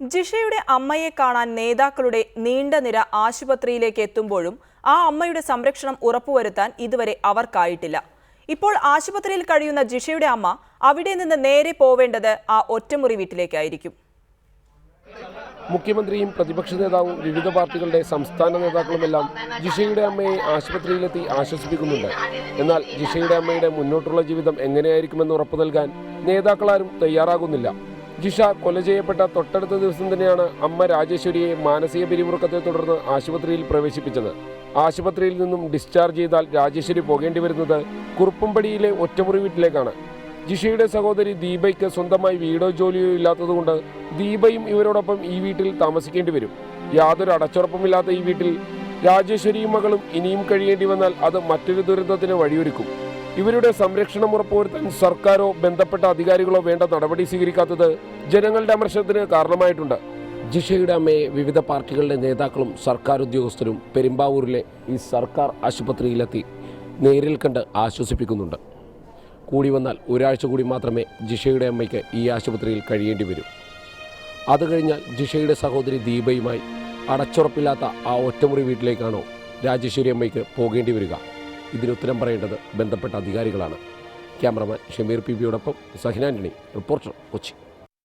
ജിഷയുടെ അമ്മയെ കാണാൻ നേതാക്കളുടെ നീണ്ട നിര ആശുപത്രിയിലേക്ക് എത്തുമ്പോഴും ആ അമ്മയുടെ സംരക്ഷണം ഉറപ്പുവരുത്താൻ ഇതുവരെ അവർക്കായിട്ടില്ല. ഇപ്പോൾ ആശുപത്രിയിൽ കഴിയുന്ന ജിഷയുടെ അമ്മ അവിടെ നിന്ന് നേരെ പോവേണ്ടത് ആ ഒറ്റമുറി വീട്ടിലേക്കായിരിക്കും. മുഖ്യമന്ത്രിയും പ്രതിപക്ഷ നേതാവും വിവിധ പാർട്ടികളുടെ സംസ്ഥാന നേതാക്കളുമെല്ലാം ജിഷയുടെ അമ്മയെ ആശുപത്രിയിലെത്തി ആശ്വസിപ്പിക്കുന്നുണ്ട്. എന്നാൽ ജിഷയുടെ അമ്മയുടെ മുന്നോട്ടുള്ള ജീവിതം എങ്ങനെയായിരിക്കുമെന്ന് ഉറപ്പു നൽകാൻ നേതാക്കളാരും തയ്യാറാകുന്നില്ല. ജിഷ കൊല ചെയ്യപ്പെട്ട തൊട്ടടുത്ത ദിവസം തന്നെയാണ് അമ്മ രാജേശ്വരിയെ മാനസിക പിരിമുറുക്കത്തെ തുടർന്ന് ആശുപത്രിയിൽ പ്രവേശിപ്പിച്ചത്. ആശുപത്രിയിൽ നിന്നും ഡിസ്ചാർജ് ചെയ്താൽ രാജേശ്വരി പോകേണ്ടി വരുന്നത് കുറുപ്പുംപടിയിലെ ഒറ്റമുറി വീട്ടിലേക്കാണ്. ജിഷയുടെ സഹോദരി ദീപയ്ക്ക് സ്വന്തമായി വീടോ ജോലിയോ ഇല്ലാത്തതുകൊണ്ട് ദീപയും ഇവരോടൊപ്പം ഈ വീട്ടിൽ താമസിക്കേണ്ടി വരും. യാതൊരു അടച്ചുറപ്പുമില്ലാത്ത ഈ വീട്ടിൽ രാജേശ്വരിയും മകളും ഇനിയും കഴിയേണ്ടി വന്നാൽ അത് മറ്റൊരു ദുരന്തത്തിന് വഴിയൊരുക്കും. ഇവരുടെ സംരക്ഷണം ഉറപ്പുവരുത്താൻ സർക്കാരോ ബന്ധപ്പെട്ട അധികാരികളോ വേണ്ട നടപടി സ്വീകരിക്കാത്തത് ജനങ്ങളുടെ അമർഷത്തിന് കാരണമായിട്ടുണ്ട്. ജിഷയുടെ അമ്മയെ വിവിധ പാർട്ടികളുടെ നേതാക്കളും സർക്കാർ ഉദ്യോഗസ്ഥരും പെരുമ്പാവൂരിലെ ഈ സർക്കാർ ആശുപത്രിയിലെത്തി നേരിൽ കണ്ട് ആശ്വസിപ്പിക്കുന്നുണ്ട്. കൂടി വന്നാൽ ഒരാഴ്ച കൂടി മാത്രമേ ജിഷയുടെ അമ്മയ്ക്ക് ഈ ആശുപത്രിയിൽ കഴിയേണ്ടി വരൂ. അത് കഴിഞ്ഞാൽ ജിഷയുടെ സഹോദരി ദീപയുമായി അടച്ചുറപ്പില്ലാത്ത ആ ഒറ്റമുറി വീട്ടിലേക്കാണോ രാജേശ്വരി അമ്മയ്ക്ക് പോകേണ്ടി വരിക? ഇതിനുത്തരം പറയേണ്ടത് ബന്ധപ്പെട്ട അധികാരികളാണ്. ക്യാമറമാൻ ഷമീർ പി ബിയോടൊപ്പം സഹിൻ ആന്റണി, റിപ്പോർട്ടർ, കൊച്ചി.